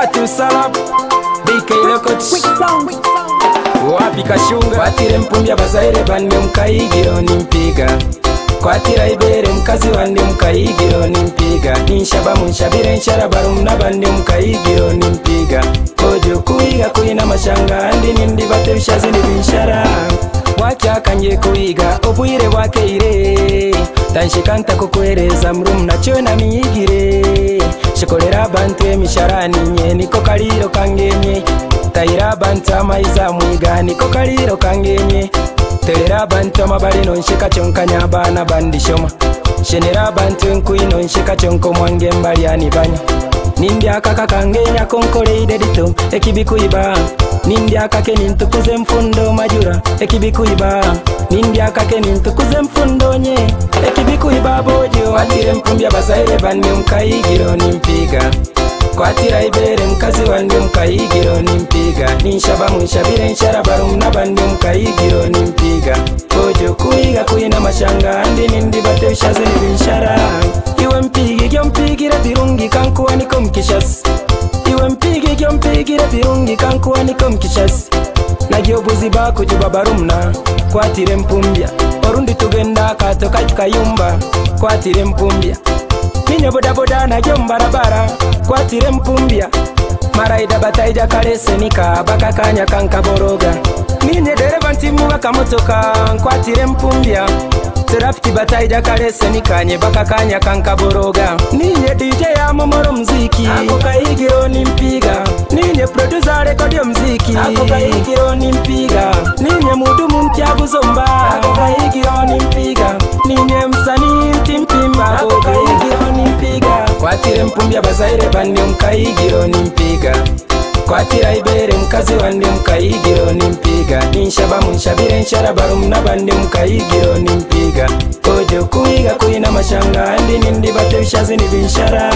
Matu Salab DK Records Wapi Kashunga Kwatire mpumbya bazaire bande mukayigiro nimpiga Kwatira ibere mkazi wande mukayigiro nimpiga Ninshaba munshabire nsharabarum nabande mukayigiro nimpiga Kojo kuiga kuina mashanga andi nindi bate bishazi nibinshara Wakyakanye kuiga obwire bwakeire Tanshikanta kukwereza mrum nacho na miyigire Shikolera abantu emisharani nye niko kaliro kangenye Taira abantu amaiza mwiga niko kaliro kangenye Telera abantu amabali nonshika chonkanya abana bandishoma Shenera abantu nkuino nshika chonko mwange mbali anibanya Nindya kaka kangenya konkole idedito ekibikuiba Nindya kake nintukuze mfundo majura ekibikuiba Nindya kake nintukuze mfundo nye ekibikuiba bojo Kwatire mpumbya bazaire bande mukayigiro nimpiga Kwatira ibere mkazi wande mukayigiro nimpiga Ninshaba munshabire nsharabarum nabande mukayigiro nimpiga Bojo kuiga kuina mashanga andi nindi bate bishazi nibinshara Iwe mpigi gyo mpigire birungi kankuwa niko mkishasi Iwe mpigi gyo mpigire birungi kankuwa niko mkishasi Nagyo buzi bako jubabarumna Kwatire mpumbya Orundi tugenda katoka tukayumba Kwatire mpumbya Ninyo boda boda nagyo mbarabara Kwatire mpumbya Maraida bataija karese nika baka kanya kankaboroga Ninye dereva ntimu waka motoka Kwatire mpumbya Serafiti bataija karese nikanye baka kanya kankaboroga Ninye DJ ya momoro mziki Ako kayigiro nimpiga Ninye producer rekodio mziki Ako kayigiro nimpiga Ninye mudumu mtiagu zomba Ako kayigiro nimpiga Ninye msani mtimpimba Ako kayigiro nimpiga Kwatire mpumbya bazaire bande mukayigiro nimpiga Kwatira ibere mkazi wande mukayigiro nimpiga Ninshaba munshabire nsharabarum nabande mukayigiro nimpiga Kojo kuiga kuina mashanga andi nindi bate bishazi nibinshara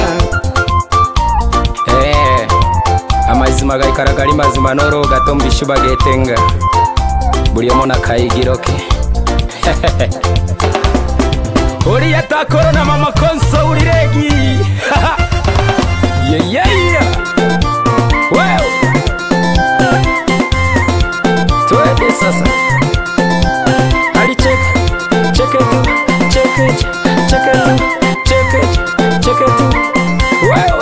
Amazima gaikaragali mazima noro gatombishuba getenga Buri omona kayigiro ke Uri yata korona mama konso uriregi Yeah yeah yeah Wow Tuende sasa Ali check it Check it Wow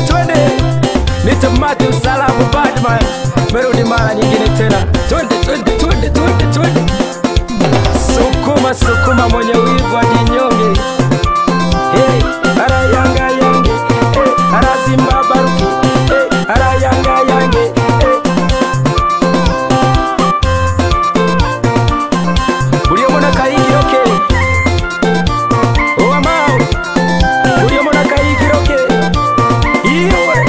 Tuende Nita Matu Salabu Badman Merudi mara nyingine tena Tuende Sukuma mwenye wivu ajinyonge Hey, ara yanga yange Hey, ara simba baruki Hey, ara yanga yange Hey Uri omona kayigiro ke Owa mao Uri omona kayigiro ke Iwe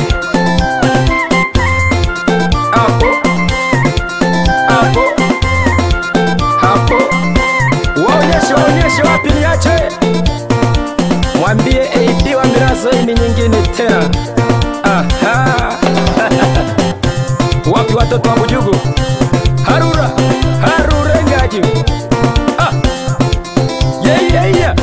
Hapo Waonyeshe wapi niache Mwambie AD wa mirazo ini nyingine tena Aha Wapi watoto wa Bujugu Harura ngaji Yeah